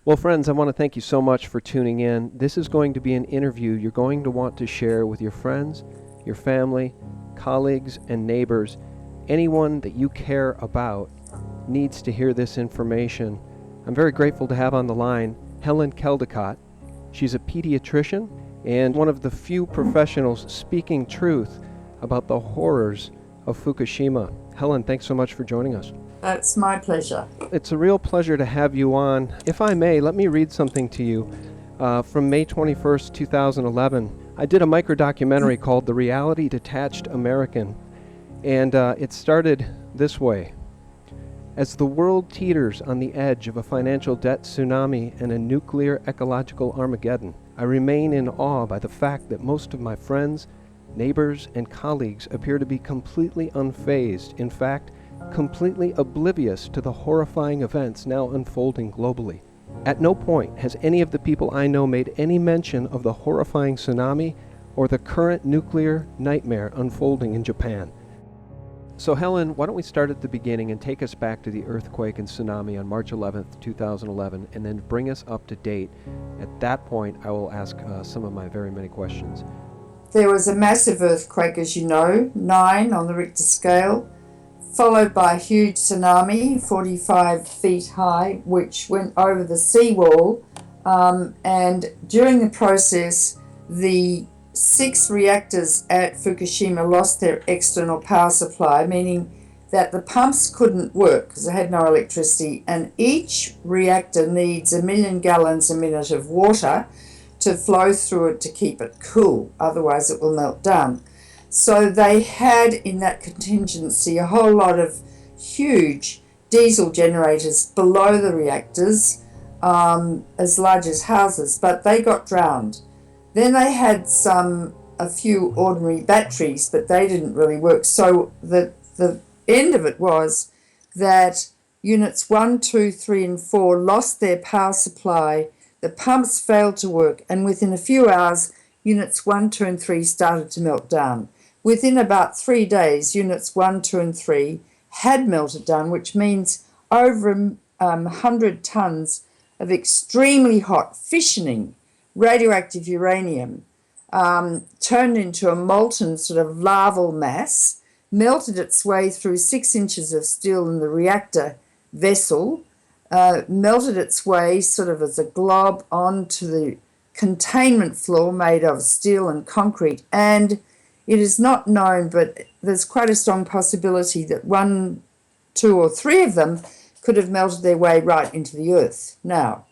Well, friends, I want to thank you so much for tuning in. This is going to be an interview you're going to want to share with your friends, your family, colleagues, and neighbors. Anyone that you care about needs to hear this information. I'm very grateful to have on the line Helen Caldicott. She's a pediatrician and one of the few professionals speaking truth about the horrors of Fukushima. Helen, thanks so much for joining us. That's my pleasure. It's a real pleasure to have you on. If I may, let me read something to you from May 21st, 2011. I did a micro-documentary called The Reality Detached American, and it started this way. As the world teeters on the edge of a financial debt tsunami and a nuclear ecological Armageddon, I remain in awe by the fact that most of my friends, neighbors, and colleagues appear to be completely unfazed. In fact, completely oblivious to the horrifying events now unfolding globally. At no point has any of the people I know made any mention of the horrifying tsunami or the current nuclear nightmare unfolding in Japan. So Helen, why don't we start at the beginning and take us back to the earthquake and tsunami on March 11th, 2011, and then bring us up to date. At that point, I will ask some of my very many questions. There was a massive earthquake, as you know, 9 on the Richter scale, followed by a huge tsunami, 45 feet high, which went over the seawall. And during the process, the 6 reactors at Fukushima lost their external power supply, meaning that the pumps couldn't work because they had no electricity. And each reactor needs 1 million gallons a minute of water to flow through it to keep it cool. Otherwise, it will melt down. So they had in that contingency a whole lot of huge diesel generators below the reactors, as large as houses, but they got drowned. Then they had a few ordinary batteries, but they didn't really work. So the end of it was that units 1, 2, 3, and 4 lost their power supply, the pumps failed to work, and within a few hours, units 1, 2, and 3 started to melt down. Within about 3 days, units 1, 2, and 3 had melted down, which means over 100 tons of extremely hot fissioning radioactive uranium turned into a molten sort of larval mass, melted its way through 6 inches of steel in the reactor vessel, melted its way sort of as a glob onto the containment floor made of steel and concrete. And it is not known, but there's quite a strong possibility that 1, 2, or 3 of them could have melted their way right into the earth. Now,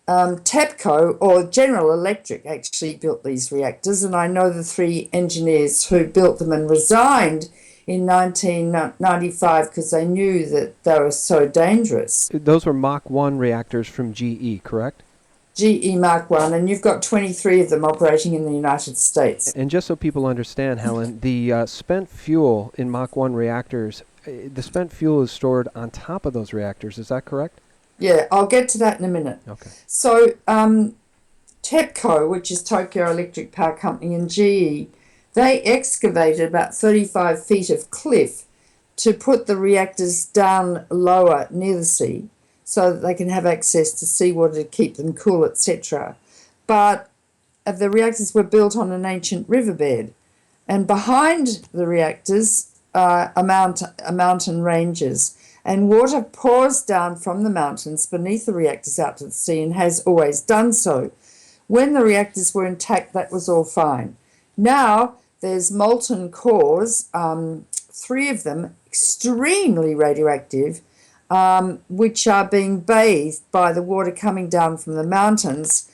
Tepco, or General Electric, actually built these reactors, and I know the 3 engineers who built them and resigned in 1995 because they knew that they were so dangerous. Those were Mach 1 reactors from GE, correct? GE Mark 1, and you've got 23 of them operating in the United States. And just so people understand, Helen, the spent fuel in Mach 1 reactors, the spent fuel is stored on top of those reactors, is that correct? Yeah, I'll get to that in a minute. Okay. So Tepco, which is Tokyo Electric Power Company, and GE, they excavated about 35 feet of cliff to put the reactors down lower near the sea so that they can have access to seawater to keep them cool, etc. But the reactors were built on an ancient riverbed, and behind the reactors are mountain ranges, and water pours down from the mountains beneath the reactors out to the sea and has always done so. When the reactors were intact, that was all fine. Now there's molten cores, 3 of them extremely radioactive, which are being bathed by the water coming down from the mountains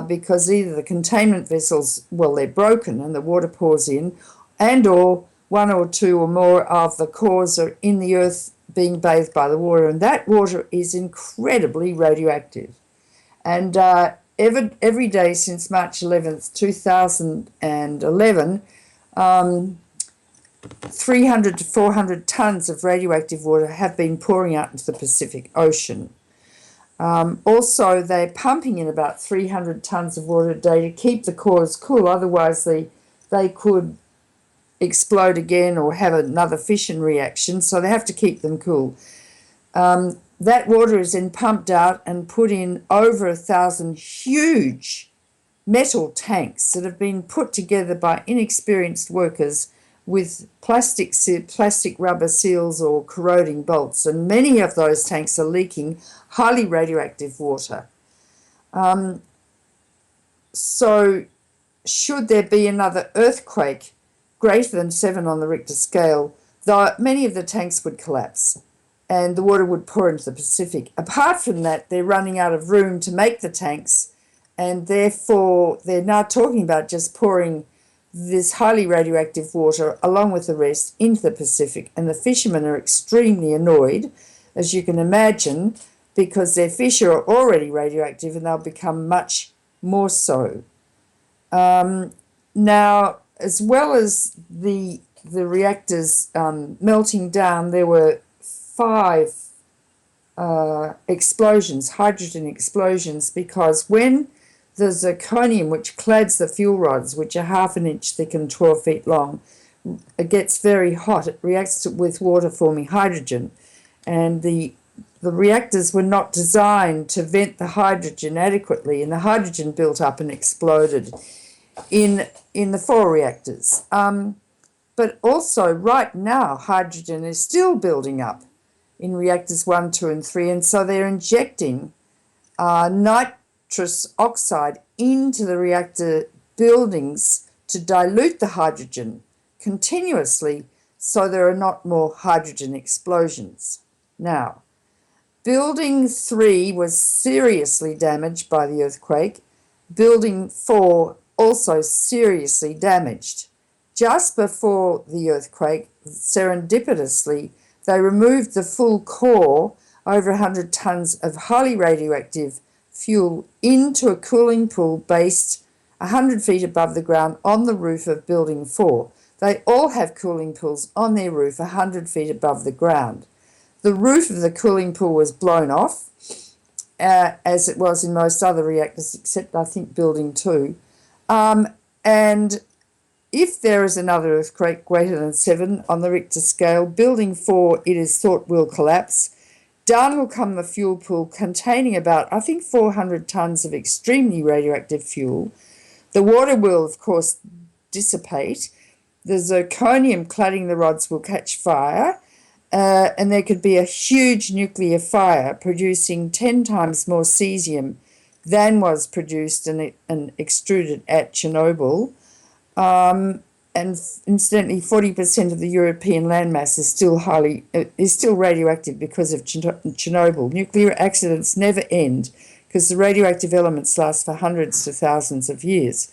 because either the containment vessels, well, they're broken and the water pours in, and or 1 or 2 or more of the cores are in the earth being bathed by the water, and that water is incredibly radioactive. And every day since March 11th, 2011, 300 to 400 tons of radioactive water have been pouring out into the Pacific Ocean. Also, they're pumping in about 300 tons of water a day to keep the cores cool. Otherwise, they could explode again or have another fission reaction, so they have to keep them cool. That water is then pumped out and put in over 1,000 huge metal tanks that have been put together by inexperienced workers with plastic rubber seals or corroding bolts, and many of those tanks are leaking highly radioactive water. So should there be another earthquake greater than 7 on the Richter scale, though many of the tanks would collapse and the water would pour into the Pacific. Apart from that, they're running out of room to make the tanks, and therefore they're now talking about just pouring this highly radioactive water along with the rest into the Pacific. And the fishermen are extremely annoyed, as you can imagine, because their fish are already radioactive and they'll become much more so. Now, as well as the reactors melting down, there were 5 explosions, hydrogen explosions, because when the zirconium, which clads the fuel rods, which are 1/2 an inch thick and 12 feet long, it gets very hot. It reacts with water, forming hydrogen, and the reactors were not designed to vent the hydrogen adequately, and the hydrogen built up and exploded in the 4 reactors. But also, right now, hydrogen is still building up in reactors 1, 2, and 3, and so they're injecting nitrous oxide into the reactor buildings to dilute the hydrogen continuously so there are not more hydrogen explosions. Now, Building 3 was seriously damaged by the earthquake. Building 4 also seriously damaged. Just before the earthquake, serendipitously, they removed the full core, over 100 tons of highly radioactive fuel, into a cooling pool based 100 feet above the ground on the roof of Building 4. They all have cooling pools on their roof 100 feet above the ground. The roof of the cooling pool was blown off, as it was in most other reactors, except I think Building 2. And if there is another earthquake greater than 7 on the Richter scale, Building 4, it is thought, will collapse. Down will come the fuel pool containing about, I think, 400 tons of extremely radioactive fuel. The water will, of course, dissipate. The zirconium cladding the rods will catch fire, and there could be a huge nuclear fire producing 10 times more cesium than was produced and extruded at Chernobyl. And incidentally, 40% of the European landmass is still radioactive because of Chernobyl. Nuclear accidents never end because the radioactive elements last for hundreds to thousands of years.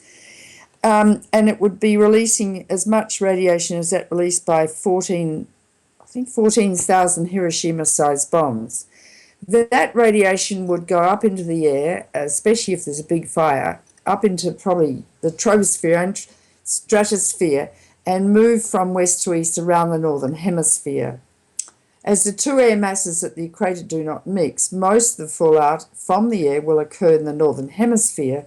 And it would be releasing as much radiation as that released by 14,000 Hiroshima-sized bombs. That radiation would go up into the air, especially if there's a big fire, up into probably the troposphere and stratosphere, and move from west to east around the northern hemisphere. As the 2 air masses at the equator do not mix, most of the fallout from the air will occur in the northern hemisphere,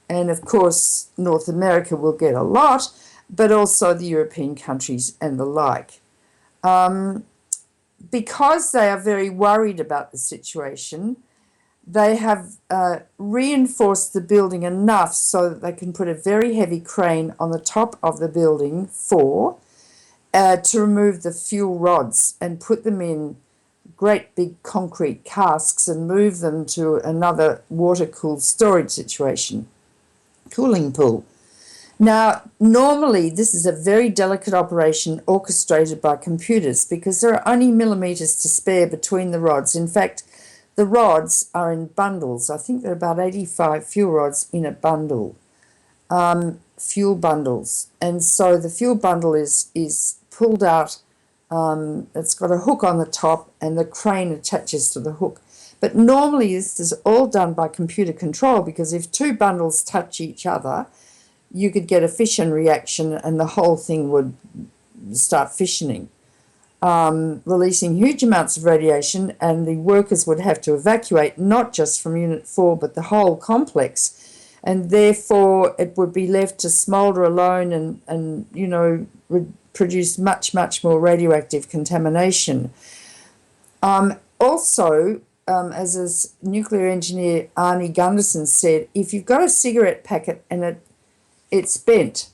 and of course North America will get a lot, but also the European countries and the like. Because they are very worried about the situation, they have reinforced the building enough so that they can put a very heavy crane on the top of the Building 4 to remove the fuel rods and put them in great big concrete casks and move them to another water-cooled storage situation, cooling pool. Now, normally this is a very delicate operation orchestrated by computers because there are only millimetres to spare between the rods. In fact, the rods are in bundles. I think there are about 85 fuel rods in a bundle, fuel bundles. And so the fuel bundle is pulled out. It's got a hook on the top and the crane attaches to the hook. But normally this is all done by computer control because if 2 bundles touch each other, you could get a fission reaction and the whole thing would start fissioning, releasing huge amounts of radiation, and the workers would have to evacuate not just from Unit 4 but the whole complex, and therefore it would be left to smoulder alone and produce much more radioactive contamination. Also, as nuclear engineer Arnie Gunderson said, if you've got a cigarette packet and it's bent,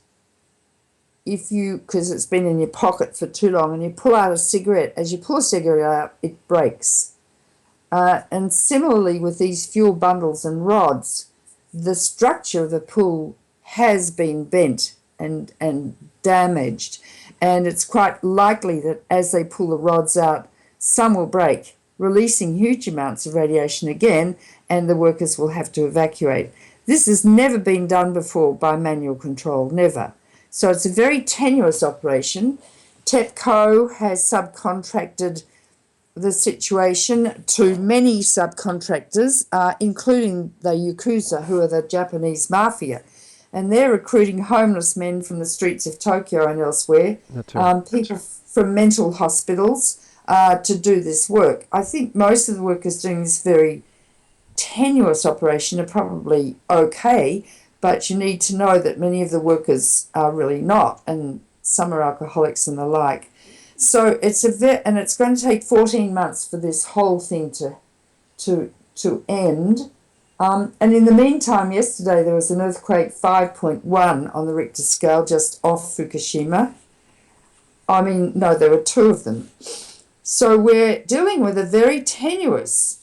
because it's been in your pocket for too long, and you pull out a cigarette, as you pull a cigarette out, it breaks. And similarly with these fuel bundles and rods, the structure of the pull has been bent and damaged, and it's quite likely that as they pull the rods out, some will break, releasing huge amounts of radiation again, and the workers will have to evacuate. This has never been done before by manual control, never. So it's a very tenuous operation. Tepco has subcontracted the situation to many subcontractors, including the Yakuza, who are the Japanese mafia. And they're recruiting homeless men from the streets of Tokyo and elsewhere, That's right. people from mental hospitals, to do this work. I think most of the workers doing this very tenuous operation are probably okay, but you need to know that many of the workers are really not, and some are alcoholics and the like. So it's and it's going to take 14 months for this whole thing to end. And in the meantime, yesterday there was an earthquake 5.1 on the Richter scale just off Fukushima. I mean, no, there were two of them. So we're dealing with a very tenuous,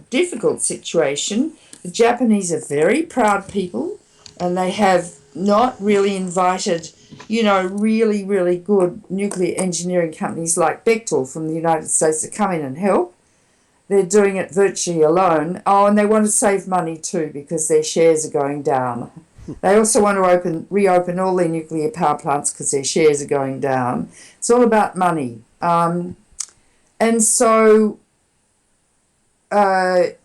difficult situation. The Japanese are very proud people, and they have not really invited, really, really good nuclear engineering companies like Bechtel from the United States to come in and help. They're doing it virtually alone. Oh, and they want to save money too because their shares are going down. They also want to reopen all their nuclear power plants because their shares are going down. It's all about money. And so the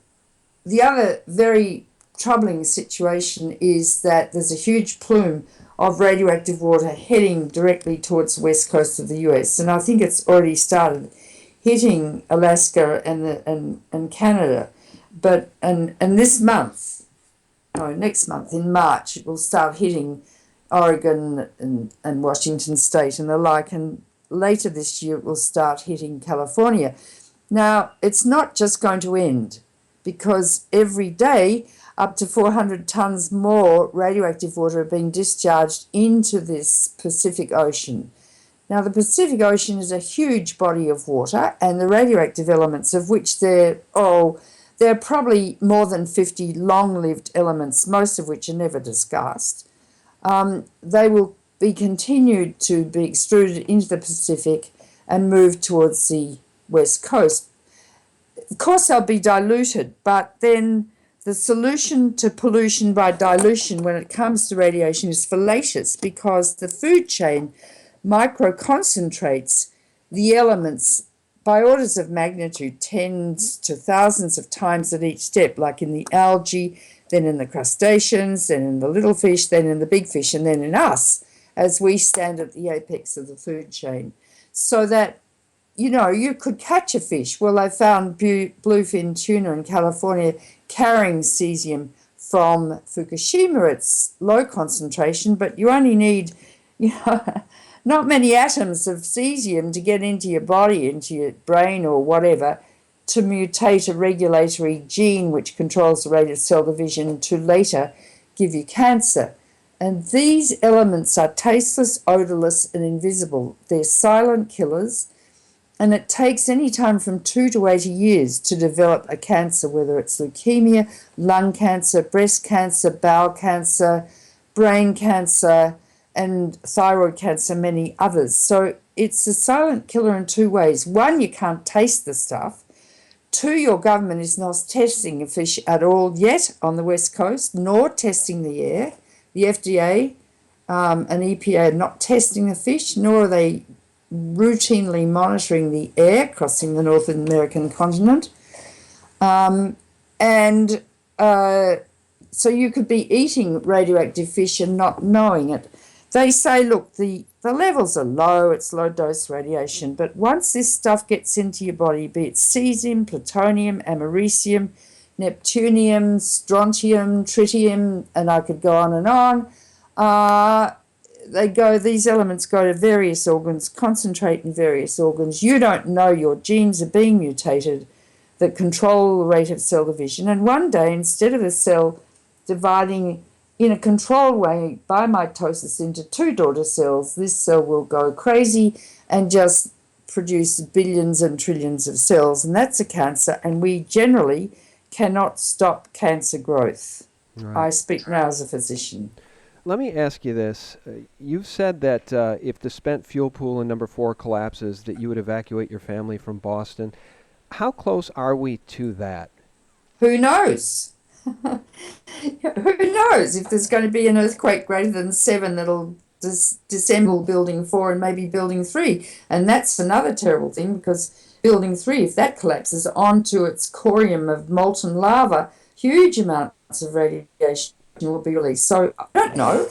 other very troubling situation is that there's a huge plume of radioactive water heading directly towards the west coast of the US, and I think it's already started hitting Alaska and Canada. But and this month, next month in March, it will start hitting Oregon and Washington State and the like, and later this year it will start hitting California. Now, it's not just going to end, because every day up to 400 tonnes more radioactive water are being discharged into this Pacific Ocean. Now, the Pacific Ocean is a huge body of water, and the radioactive elements, of which there are probably more than 50 long-lived elements, most of which are never discussed, they will be continued to be extruded into the Pacific and moved towards the west coast. Of course, they'll be diluted, but then the solution to pollution by dilution when it comes to radiation is fallacious, because the food chain microconcentrates the elements by orders of magnitude, tens to thousands of times at each step, like in the algae, then in the crustaceans, then in the little fish, then in the big fish, and then in us, as we stand at the apex of the food chain. So that, you could catch a fish. Well, they found bluefin tuna in California carrying cesium from Fukushima. It's low concentration, but you only need, not many atoms of cesium to get into your body, into your brain or whatever, to mutate a regulatory gene which controls the rate of cell division to later give you cancer. And these elements are tasteless, odorless, and invisible. They're silent killers, and it takes any time from 2 to 80 years to develop a cancer, whether it's leukemia, lung cancer, breast cancer, bowel cancer, brain cancer, and thyroid cancer, many others. So it's a silent killer in 2 ways. 1, you can't taste the stuff. 2, your government is not testing a fish at all yet on the west coast, nor testing the air. The FDA and EPA are not testing the fish, nor are they routinely monitoring the air crossing the North American continent. So you could be eating radioactive fish and not knowing it. They say, look, the levels are low, it's low-dose radiation, but once this stuff gets into your body, be it cesium, plutonium, americium, neptunium, strontium, tritium, and I could go on and on, these elements go to various organs, concentrate in various organs. You don't know your genes are being mutated, that control the rate of cell division. And one day, instead of a cell dividing in a controlled way by mitosis into two daughter cells, this cell will go crazy and just produce billions and trillions of cells, and that's a cancer, and we generally cannot stop cancer growth. Right. I speak now as a physician. Let me ask you this. You've said that if the spent fuel pool in number 4 collapses, that you would evacuate your family from Boston. How close are we to that? Who knows? Who knows if there's going to be an earthquake greater than 7 that'll disassemble building 4 and maybe building 3. And that's another terrible thing, because building 3, if that collapses onto its corium of molten lava, huge amounts of radiation will be released. So I don't know.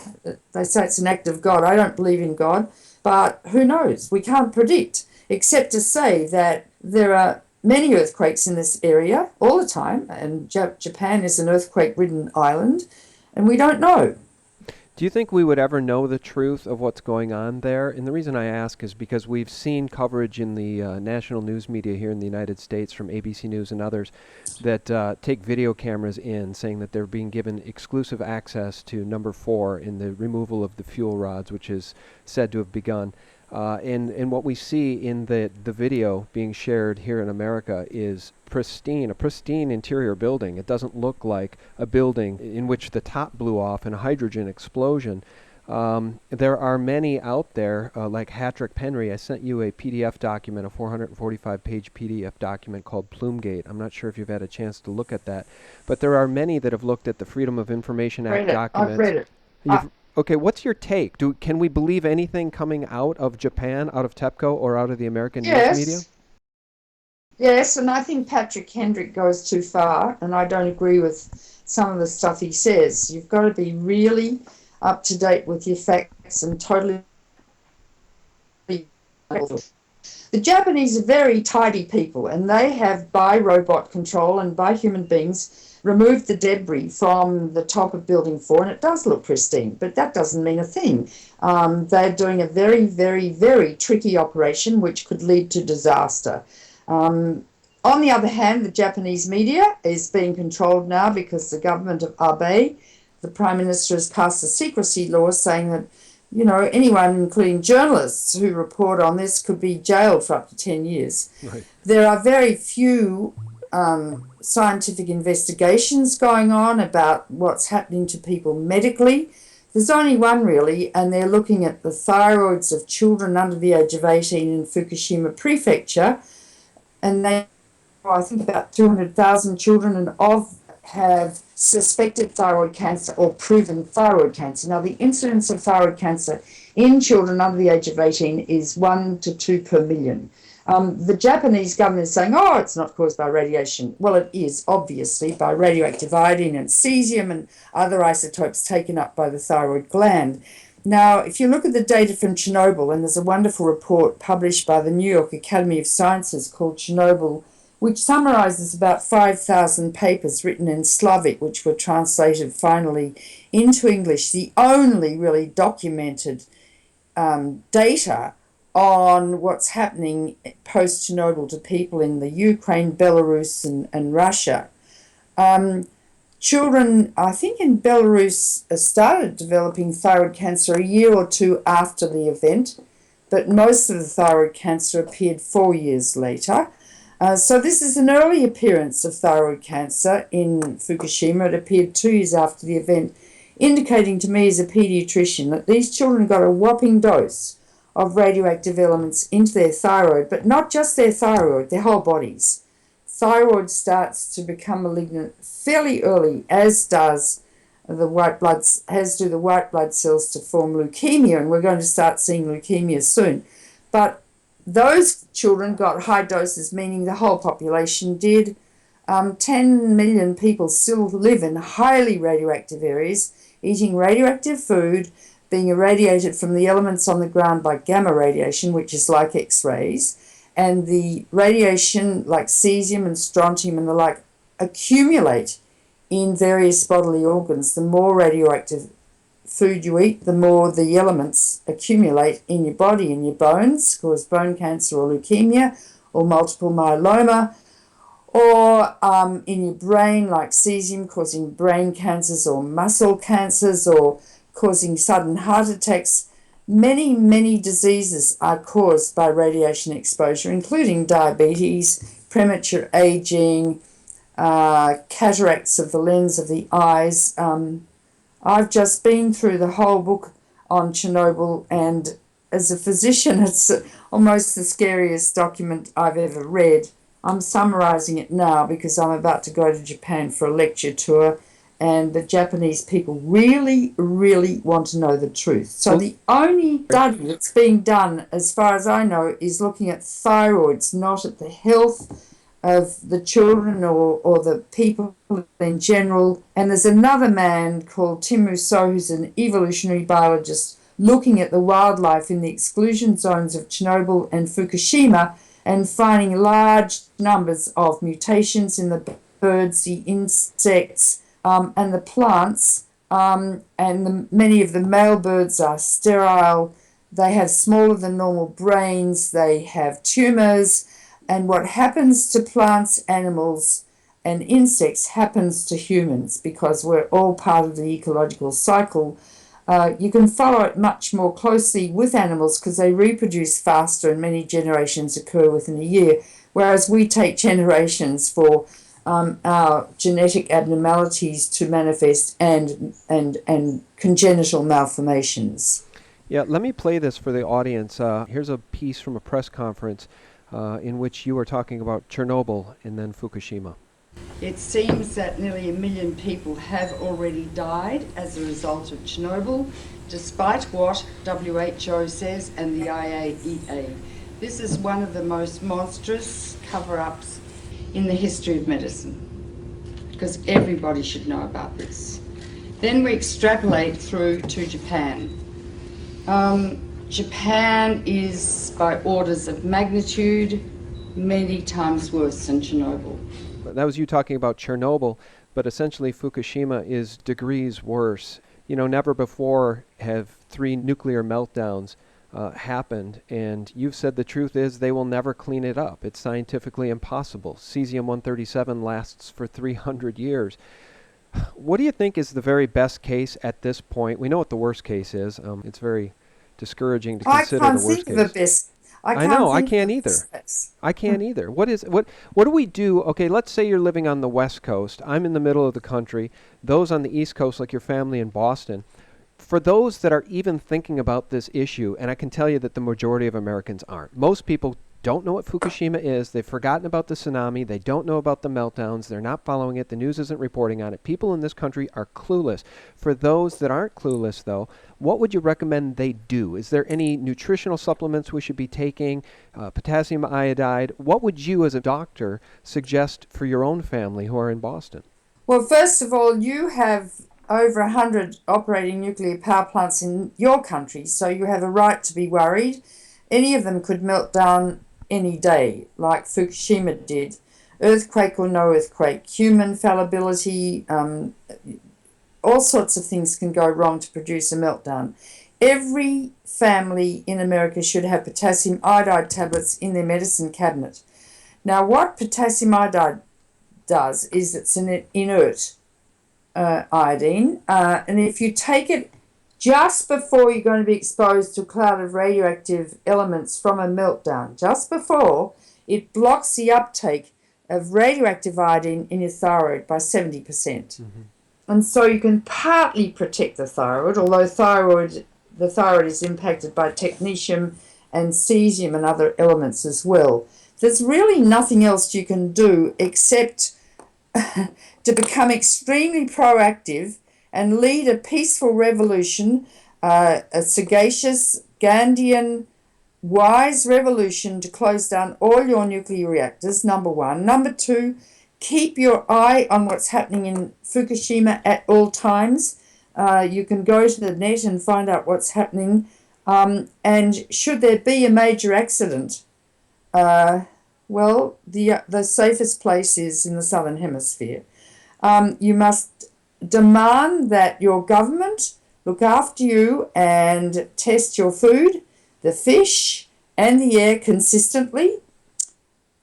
They say it's an act of God. I don't believe in God, but who knows? We can't predict, except to say that there are many earthquakes in this area all the time, and Japan is an earthquake-ridden island, and we don't know. Do you think we would ever know the truth of what's going on there? And the reason I ask is because we've seen coverage in the national news media here in the United States from ABC News and others that take video cameras in, saying that they're being given exclusive access to number 4 in the removal of the fuel rods, which is said to have begun. And what we see in the video being shared here in America is a pristine interior building. It doesn't look like a building in which the top blew off in a hydrogen explosion. There are many out there, like Hattrick Penry. I sent you a PDF document, a 445-page PDF document called Plumegate. I'm not sure if you've had a chance to look at that. But there are many that have looked at the Freedom of Information Act documents. I've read it. Okay, what's your take? Can we believe anything coming out of Japan, out of Tepco, or out of the American news media? Yes, and I think Patrick Hendrick goes too far, and I don't agree with some of the stuff he says. You've got to be really up to date with your facts and totally. The Japanese are very tidy people, and they have, by robot control and by human beings, removed the debris from the top of Building 4, and it does look pristine, but that doesn't mean a thing. They're doing a very, very, very tricky operation which could lead to disaster. On the other hand, the Japanese media is being controlled now because the government of Abe, the Prime Minister, has passed a secrecy law saying that, you know, anyone, including journalists who report on this, could be jailed for up to 10 years. Right. There are very few scientific investigations going on about what's happening to people medically. There's only one really, and they're looking at the thyroids of children under the age of 18 in Fukushima Prefecture, and they, I think, about 200,000 children and have suspected thyroid cancer or proven thyroid cancer. Now, the incidence of thyroid cancer in children under the age of 18 is 1 to 2 per million. The Japanese government is saying, oh, it's not caused by radiation. Well, it is, obviously, by radioactive iodine and cesium and other isotopes taken up by the thyroid gland. Now, if you look at the data from Chernobyl, and there's a wonderful report published by the New York Academy of Sciences called Chernobyl, which summarizes about 5,000 papers written in Slavic, which were translated finally into English, the only really documented data on what's happening post-Chernobyl to people in the Ukraine, Belarus, and Russia. Children, I think in Belarus, started developing thyroid cancer a year or 2 after the event, but most of the thyroid cancer appeared 4 years later. So this is an early appearance of thyroid cancer in Fukushima. It appeared 2 years after the event, indicating to me as a pediatrician that these children got a whopping dose of radioactive elements into their thyroid, but not just their thyroid, their whole bodies. Thyroid starts to become malignant fairly early, as do the white blood cells to form leukemia, and we're going to start seeing leukemia soon. But those children got high doses, meaning the whole population did. 10 million people still live in highly radioactive areas, eating radioactive food, being irradiated from the elements on the ground by gamma radiation, which is like X-rays, and the radiation like cesium and strontium and the like accumulate in various bodily organs. The more radioactive food you eat, the more the elements accumulate in your body, in your bones, cause bone cancer or leukemia or multiple myeloma, or in your brain, like cesium, causing brain cancers or muscle cancers or causing sudden heart attacks. Many, many diseases are caused by radiation exposure, including diabetes, premature aging, cataracts of the lens of the eyes. I've just been through the whole book on Chernobyl, and as a physician, it's almost the scariest document I've ever read. I'm summarizing it now because I'm about to go to Japan for a lecture tour, and the Japanese people really, really want to know the truth. So the only study that's being done, as far as I know, is looking at thyroids, not at the health of the children or the people in general. And there's another man called Tim Rousseau, who's an evolutionary biologist, looking at the wildlife in the exclusion zones of Chernobyl and Fukushima and finding large numbers of mutations in the birds, the insects, and the plants. Many of the male birds are sterile. They have smaller than normal brains. They have tumors. And what happens to plants, animals, and insects happens to humans because we're all part of the ecological cycle. You can follow it much more closely with animals because they reproduce faster and many generations occur within a year, whereas we take generations for our genetic abnormalities to manifest and congenital malformations. Yeah, let me play this for the audience. Here's a piece from a press conference in which you were talking about Chernobyl and then Fukushima. It seems that nearly 1 million people have already died as a result of Chernobyl, despite what WHO says and the IAEA. This is one of the most monstrous cover-ups in the history of medicine, because everybody should know about this. Then we extrapolate through to Japan. Japan is, by orders of magnitude, many times worse than Chernobyl. That was you talking about Chernobyl, but essentially Fukushima is degrees worse. You know, never before have 3 nuclear meltdowns happened, and you've said the truth is they will never clean it up. It's scientifically impossible. Cesium-137 lasts for 300 years. What do you think is the very best case at this point? We know what the worst case is. It's very discouraging to consider the worst case. I know, I can't either. I can't either. What do we do? Okay, let's say you're living on the West Coast. I'm in the middle of the country. Those on the East Coast, like your family in Boston. For those that are even thinking about this issue, and I can tell you that the majority of Americans aren't. Most people don't know what Fukushima is. They've forgotten about the tsunami. They don't know about the meltdowns. They're not following it. The news isn't reporting on it. People in this country are clueless. For those that aren't clueless, though, what would you recommend they do? Is there any nutritional supplements we should be taking? Potassium iodide? What would you as a doctor suggest for your own family who are in Boston? Well, first of all, you have over 100 operating nuclear power plants in your country, so you have a right to be worried. Any of them could melt down any day, like Fukushima did. Earthquake or no earthquake, human fallibility, all sorts of things can go wrong to produce a meltdown. Every family in America should have potassium iodide tablets in their medicine cabinet. Now, what potassium iodide does is it's an inert iodine, and if you take it just before you're going to be exposed to a cloud of radioactive elements from a meltdown, just before, it blocks the uptake of radioactive iodine in your thyroid by 70%. Mm-hmm. And so you can partly protect the thyroid, although the thyroid is impacted by technetium and cesium and other elements as well. There's really nothing else you can do except to become extremely proactive and lead a peaceful revolution, a sagacious, Gandhian, wise revolution to close down all your nuclear reactors, number one. Number two, keep your eye on what's happening in Fukushima at all times. You can go to the net and find out what's happening. And should there be a major accident, well, the safest place is in the southern hemisphere. You must demand that your government look after you and test your food, the fish, and the air consistently.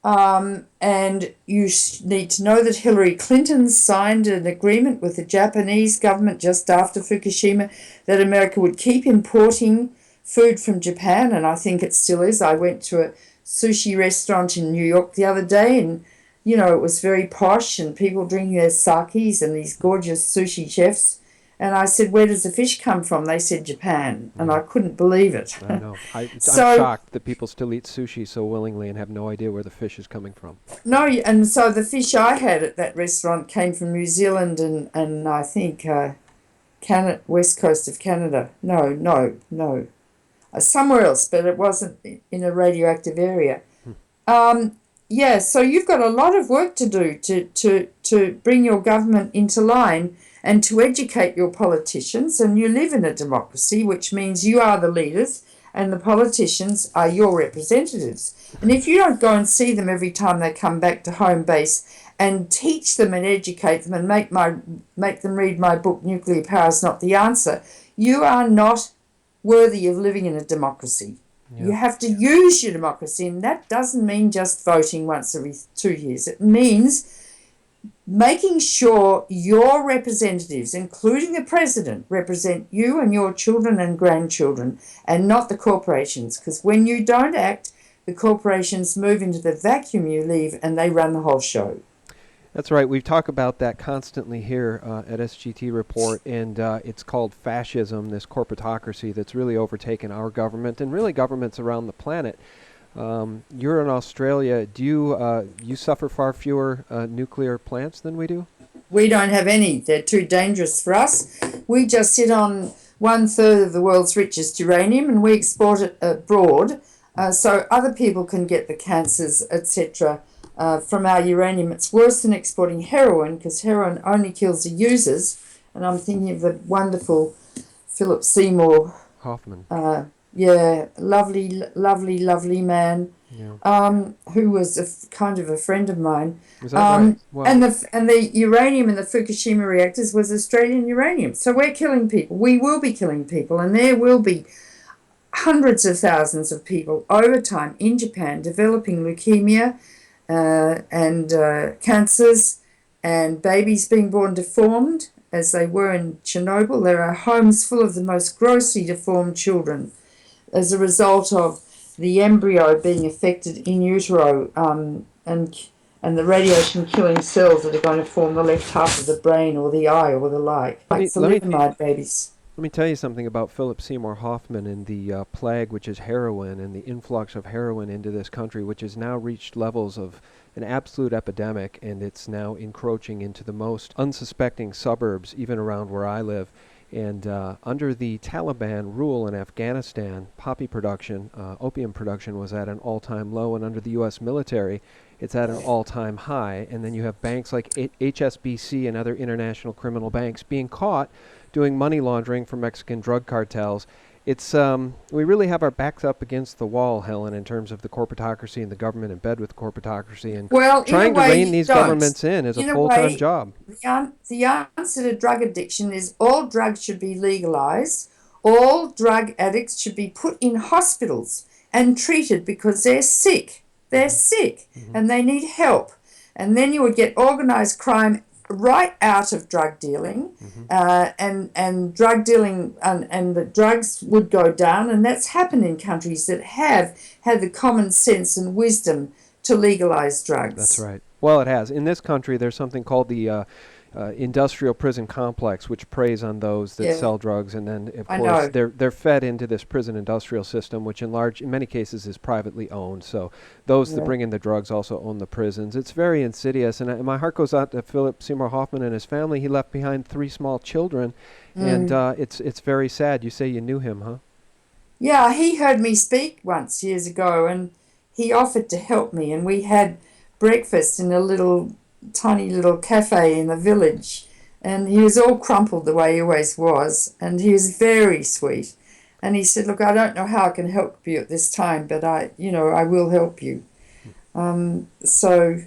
And you need to know that Hillary Clinton signed an agreement with the Japanese government just after Fukushima that America would keep importing food from Japan, and I think it still is. I went to a sushi restaurant in New York the other day, and it was very posh and people drinking their sakis and these gorgeous sushi chefs. And I said, "Where does the fish come from?" They said, "Japan." And I couldn't believe it. I know. I'm So, shocked that people still eat sushi so willingly and have no idea where the fish is coming from. no, and so the fish I had at that restaurant came from New Zealand and I think Canada, west coast of Canada. No. Somewhere else, but it wasn't in a radioactive area. Yeah, so you've got a lot of work to do to bring your government into line and to educate your politicians. And you live in a democracy, which means you are the leaders and the politicians are your representatives. And if you don't go and see them every time they come back to home base and teach them and educate them and make them read my book, Nuclear Power is Not the Answer, you are not worthy of living in a democracy. Yeah. You have to use your democracy, and that doesn't mean just voting once every 2 years. It means making sure your representatives, including the president, represent you and your children and grandchildren and not the corporations. Because when you don't act, the corporations move into the vacuum you leave and they run the whole show. That's right. We talk about that constantly here at SGT Report, and it's called fascism, this corporatocracy that's really overtaken our government and really governments around the planet. You're in Australia. Do you suffer far fewer nuclear plants than we do? We don't have any. They're too dangerous for us. We just sit on 1/3 of the world's richest uranium and we export it abroad so other people can get the cancers, etc. From our uranium. It's worse than exporting heroin because heroin only kills the users. And I'm thinking of the wonderful Philip Seymour Hoffman. Lovely man. Yeah. Who was kind of a friend of mine. Is that right? Wow. And the uranium in the Fukushima reactors was Australian uranium. So we're killing people. We will be killing people, and there will be hundreds of thousands of people over time in Japan developing leukemia and cancers, and babies being born deformed, as they were in Chernobyl. There are homes full of the most grossly deformed children as a result of the embryo being affected in utero and the radiation killing cells that are going to form the left half of the brain or the eye or the like. Thalidomide babies. Let me tell you something about Philip Seymour Hoffman and the plague, which is heroin, and the influx of heroin into this country, which has now reached levels of an absolute epidemic, and it's now encroaching into the most unsuspecting suburbs, even around where I live. And under the Taliban rule in Afghanistan, poppy production, opium production was at an all-time low, and under the U.S. military, it's at an all-time high. And then you have banks like HSBC and other international criminal banks being caught doing money laundering for Mexican drug cartels. It's we really have our backs up against the wall, Helen, in terms of the corporatocracy and the government in bed with corporatocracy, and trying to rein these governments in is a full-time job. The answer to drug addiction is all drugs should be legalized. All drug addicts should be put in hospitals and treated because they're sick. They're sick and they need help. And then you would get organized crime right out of drug dealing, and drug dealing and the drugs would go down, and that's happened in countries that have had the common sense and wisdom to legalize drugs. That's right. Well, it has. In this country, there's something called the industrial prison complex, which preys on those that sell drugs, and then of course they're fed into this prison industrial system, which in many cases is privately owned. So those that bring in the drugs also own the prisons. It's very insidious, and my heart goes out to Philip Seymour Hoffman and his family. He left behind 3 small children, and it's very sad. You say you knew him, huh? Yeah, he heard me speak once years ago, and he offered to help me, and we had breakfast in a tiny little cafe in the village, and he was all crumpled the way he always was, and he was very sweet, and he said, "Look, I don't know how I can help you at this time, but I will help you." So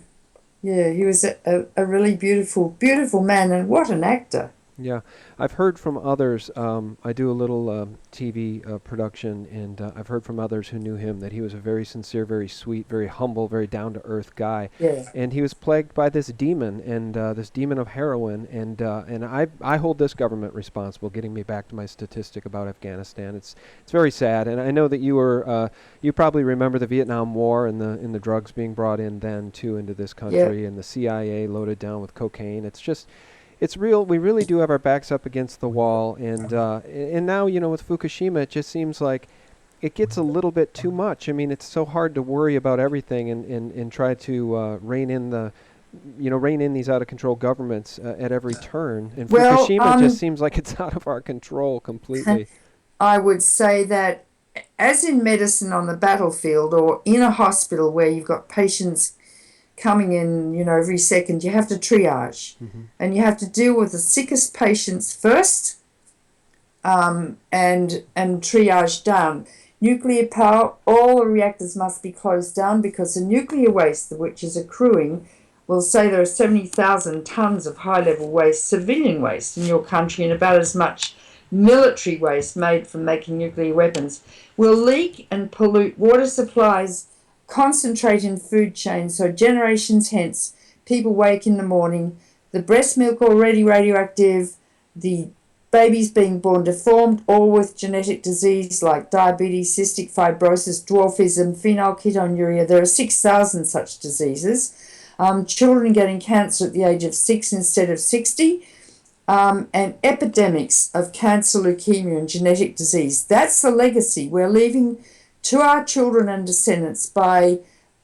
yeah, he was a really beautiful man, and what an actor. Yeah, I've heard from others. I do a little TV production, and I've heard from others who knew him that he was a very sincere, very sweet, very humble, very down-to-earth guy. Yeah. And he was plagued by this demon, and this demon of heroin. And I hold this government responsible, getting me back to my statistic about Afghanistan. It's very sad, and I know that you probably remember the Vietnam War and the drugs being brought in then too into this Yeah. country, and the CIA loaded down with cocaine. It's real. We really do have our backs up against the wall, and now with Fukushima, it just seems like it gets a little bit too much. I mean, it's so hard to worry about everything and try to rein in these out of control governments at every turn. And Well, Fukushima just seems like it's out of our control completely. I would say that, as in medicine on the battlefield or in a hospital where you've got patients coming in, every second, you have to triage, and you have to deal with the sickest patients first, and triage down. Nuclear power, all the reactors must be closed down because the nuclear waste, which is accruing, will say there are 70,000 tonnes of high-level waste, civilian waste in your country, and about as much military waste made from making nuclear weapons, will leak and pollute water supplies, concentrate in food chains, so generations hence, people wake in the morning, the breast milk already radioactive, the babies being born deformed, all with genetic disease like diabetes, cystic fibrosis, dwarfism, phenylketonuria. There are 6,000 such diseases. Children getting cancer at the age of 6 instead of 60, and epidemics of cancer, leukemia, and genetic disease. That's the legacy we're leaving to our children and descendants by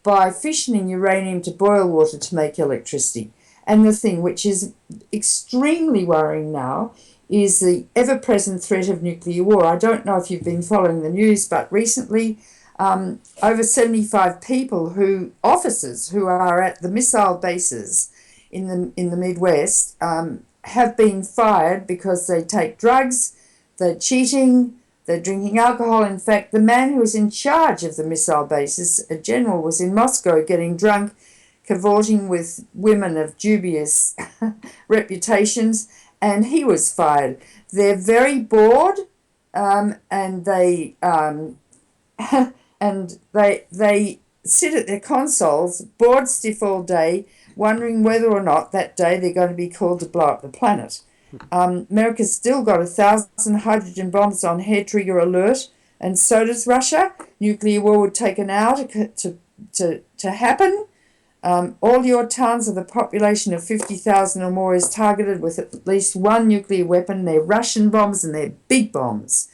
fissioning uranium to boil water to make electricity. And the thing which is extremely worrying now is the ever-present threat of nuclear war. I don't know if you've been following the news, but recently over 75 officers who are at the missile bases in the Midwest have been fired because they take drugs, they're cheating, they're drinking alcohol. In fact, the man who was in charge of the missile bases, a general, was in Moscow getting drunk, cavorting with women of dubious reputations, and he was fired. They're very bored, and they they sit at their consoles, bored stiff all day, wondering whether or not that day they're going to be called to blow up the planet. America's still got 1,000 hydrogen bombs on hair trigger alert, and so does Russia. Nuclear war would take an hour to happen. All your towns of the population of 50,000 or more is targeted with at least one nuclear weapon. They're Russian bombs and they're big bombs.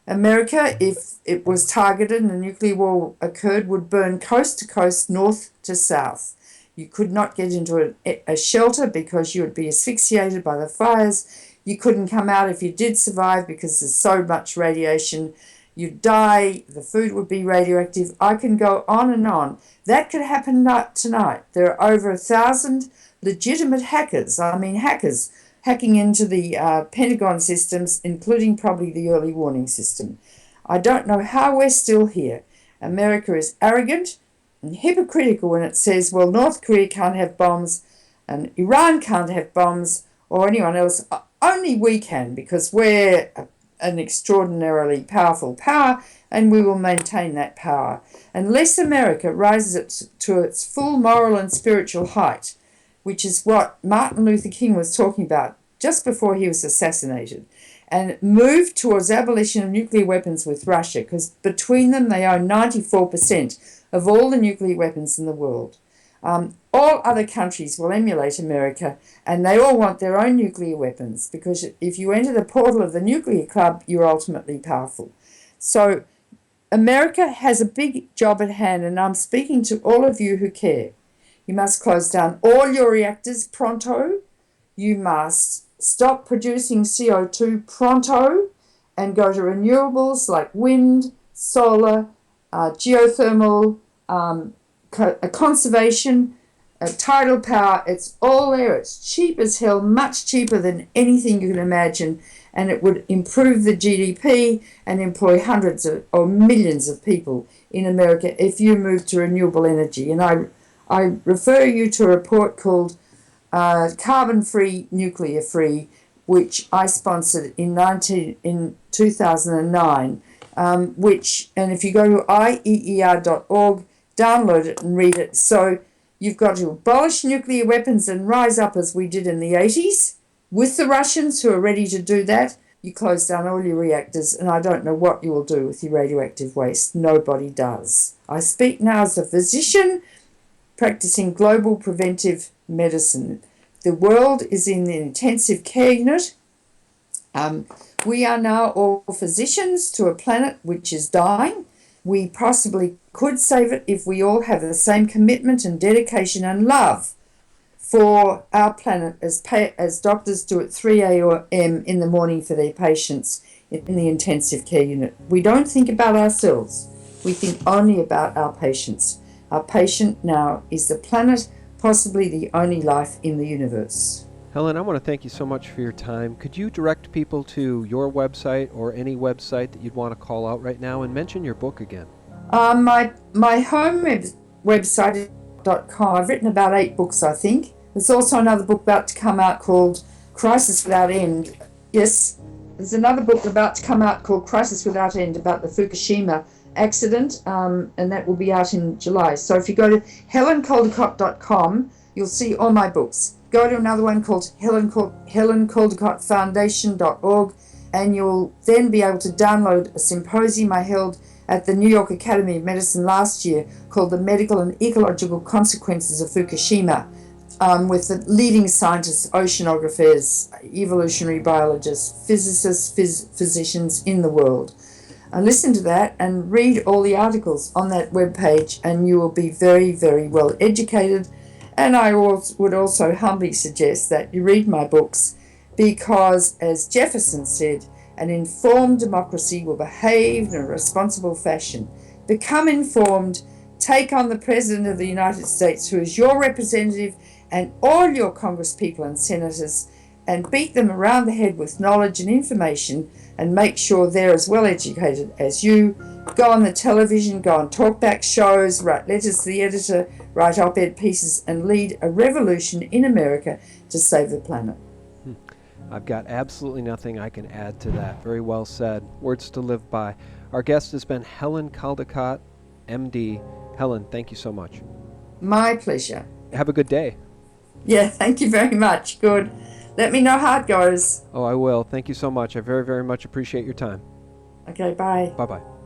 America, if it was targeted and a nuclear war occurred, would burn coast to coast, north to south. You could not get into a shelter because you would be asphyxiated by the fires. You couldn't come out if you did survive because there's so much radiation. You'd die. The food would be radioactive. I can go on and on. That could happen tonight. There are over 1,000 legitimate hackers, hackers, hacking into the Pentagon systems, including probably the early warning system. I don't know how we're still here. America is arrogant and hypocritical when it says, well, North Korea can't have bombs and Iran can't have bombs or anyone else. Only we can, because we're an extraordinarily powerful power and we will maintain that power. Unless America rises to its full moral and spiritual height, which is what Martin Luther King was talking about just before he was assassinated, and move towards abolition of nuclear weapons with Russia, because between them they own 94% of all the nuclear weapons in the world. All other countries will emulate America, and they all want their own nuclear weapons, because if you enter the portal of the nuclear club, you're ultimately powerful. So America has a big job at hand, and I'm speaking to all of you who care. You must close down all your reactors pronto. You must stop producing CO2 pronto and go to renewables like wind, solar, geothermal, conservation, tidal power. It's all there. It's cheap as hell, much cheaper than anything you can imagine, and it would improve the GDP and employ hundreds or millions of people in America if you move to renewable energy. And I refer you to a report called carbon-free, nuclear-free, which I sponsored in 2009, and if you go to IEER.org, download it and read it. So you've got to abolish nuclear weapons and rise up as we did in the 80s with the Russians who are ready to do that. You close down all your reactors, and I don't know what you will do with your radioactive waste. Nobody does. I speak now as a physician practicing global preventive medicine. The world is in the intensive care unit. We are now all physicians to a planet which is dying. We possibly could save it if we all have the same commitment and dedication and love for our planet as doctors do at 3 a.m. in the morning for their patients in the intensive care unit. We don't think about ourselves. We think only about our patients. Our patient now is the planet, possibly the only life in the universe. Helen, I want to thank you so much for your time. Could you direct people to your website or any website that you'd want to call out right now, and mention your book again? My home website is .com. I've written about 8 books, I think. There's also another book about to come out called Crisis Without End. Yes, there's another book about to come out called Crisis Without End about the Fukushima accident, and that will be out in July. So if you go to helencaldicott.com, you'll see all my books. Go to another one called Helen Caldicott Foundation.org, and you'll then be able to download a symposium I held at the New York Academy of Medicine last year called The Medical and Ecological Consequences of Fukushima, with the leading scientists, oceanographers, evolutionary biologists, physicists, physicians in the world. Listen to that and read all the articles on that webpage, and you will be very, very well educated. And I would also humbly suggest that you read my books because, as Jefferson said, an informed democracy will behave in a responsible fashion. Become informed, take on the President of the United States, who is your representative, and all your congresspeople and senators, and beat them around the head with knowledge and information, and make sure they're as well educated as you. Go on the television, go on talkback shows, write letters to the editor, write op-ed pieces, and lead a revolution in America to save the planet. I've got absolutely nothing I can add to that. Very well said. Words to live by. Our guest has been Helen Caldicott, MD. Helen, thank you so much. My pleasure. Have a good day. Yeah, thank you very much. Good. Let me know how it goes. Oh, I will. Thank you so much. I very, very much appreciate your time. Okay, bye. Bye-bye.